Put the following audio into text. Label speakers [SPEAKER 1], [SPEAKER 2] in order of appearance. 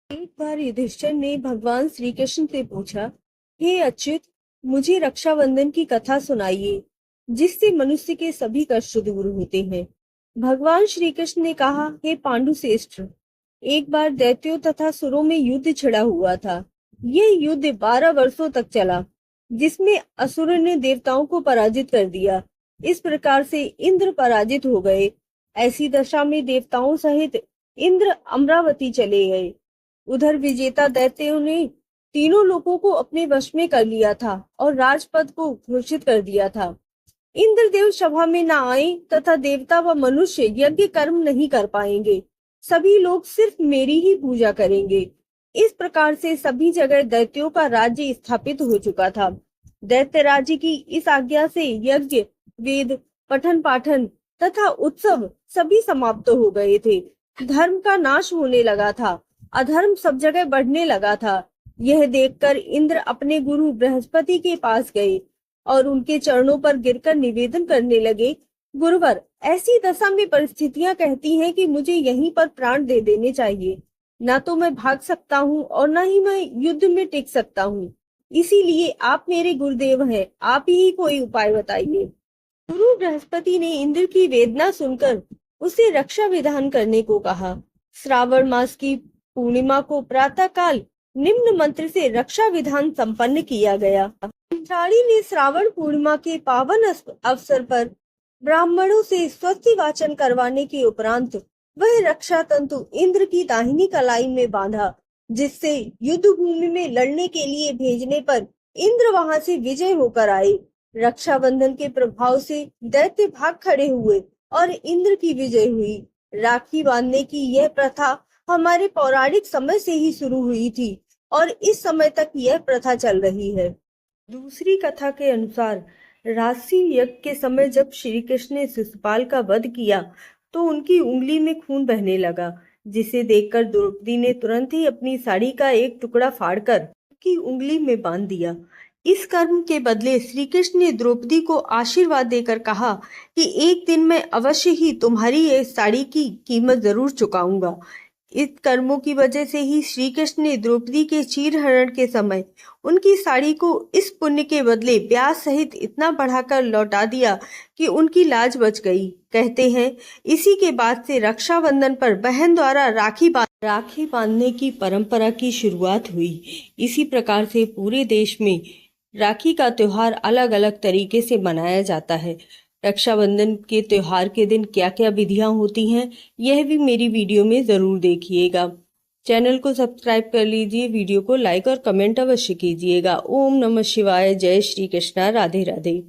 [SPEAKER 1] एक बार युधिष्ठिर ने भगवान श्री कृष्ण से पूछा, हे अच्युत, मुझे रक्षाबंधन की कथा सुनाइए, जिससे मनुष्य के सभी कष्ट दूर होते हैं। भगवान श्री कृष्ण ने कहा, हे पांडु श्रेष्ठ, एक बार दैत्यों तथा सुरों में युद्ध छिड़ा हुआ था। यह युद्ध 12 वर्षों तक चला, जिसमें असुरों ने देवताओं को पराजित कर दिया। इस प्रकार से इंद्र पराजित हो गए। ऐसी दशा में देवताओं सहित इंद्र अमरावती चले गए। उधर विजेता दैत्यों ने तीनों लोगों को अपने वश में कर लिया था और राजपद को घोषित कर दिया था। इंद्रदेव सभा में न आए तथा देवता व मनुष्य यज्ञ कर्म नहीं कर पाएंगे। सभी लोग सिर्फ मेरी ही पूजा करेंगे। इस प्रकार से सभी जगह दैत्यों का राज्य स्थापित हो चुका था। दैत्य राज्य की इस आज्ञा से यज्ञ, वेद, पठन पाठन तथा उत्सव सभी समाप्त हो गए थे। धर्म का नाश होने लगा था, अधर्म सब जगह बढ़ने लगा था। यह देखकर इंद्र अपने गुरु बृहस्पति के पास गए और उनके चरणों पर गिरकर निवेदन करने लगे, गुरुवर, ऐसी दशा में परिस्थितियां कहती हैं कि मुझे यहीं पर प्राण दे देने चाहिए। न तो मैं भाग सकता हूँ और न ही मैं युद्ध में टिक सकता हूँ। इसीलिए आप मेरे गुरुदेव हैं, आप ही कोई उपाय बताइए। गुरु बृहस्पति ने इंद्र की वेदना सुनकर उसे रक्षा विधान करने को कहा। श्रावण मास की पूर्णिमा को प्रातः काल निम्न मंत्र से रक्षा विधान संपन्न किया गया। इंद्राणी ने श्रावण पूर्णिमा के पावन अवसर पर ब्राह्मणों से स्वस्ति वाचन करवाने के उपरांत वह रक्षा तंतु इंद्र की दाहिनी कलाई में बांधा, जिससे युद्ध भूमि में लड़ने के लिए भेजने पर इंद्र वहां से विजय होकर आए। रक्षाबंधन के प्रभाव से दैत्य भाग खड़े हुए और इंद्र की विजय हुई। राखी बांधने की यह प्रथा हमारे पौराणिक समय से ही शुरू हुई थी और इस समय तक यह प्रथा चल रही है। दूसरी कथा के अनुसार राशि यज्ञ के समय जब श्री कृष्ण ने शिशुपाल का वध किया तो उनकी उंगली में खून बहने लगा, जिसे देखकर द्रौपदी ने तुरंत ही अपनी साड़ी का एक टुकड़ा फाड़कर उसकी उंगली में बांध दिया। इस कर्म के बदले श्री कृष्ण ने द्रौपदी को आशीर्वाद देकर कहा कि एक दिन मैं अवश्य ही तुम्हारी ये साड़ी की कीमत जरूर चुकाऊंगा। इस कर्मों की वजह से ही श्री कृष्ण ने द्रौपदी के चीरहरण के समय उनकी साड़ी को इस पुण्य के बदले ब्याज सहित इतना बढ़ाकर लौटा दिया कि उनकी लाज बच गई। कहते हैं इसी के बाद से रक्षाबंधन पर बहन द्वारा राखी बांधने की परंपरा की शुरुआत हुई। इसी प्रकार से पूरे देश में राखी का त्योहार अलग अलग तरीके से मनाया जाता है। रक्षाबंधन के त्योहार के दिन क्या क्या विधियां होती हैं, यह भी मेरी वीडियो में जरूर देखिएगा। चैनल को सब्सक्राइब कर लीजिए, वीडियो को लाइक और कमेंट अवश्य कीजिएगा। ओम नमः शिवाय, जय श्री कृष्णा, राधे राधे।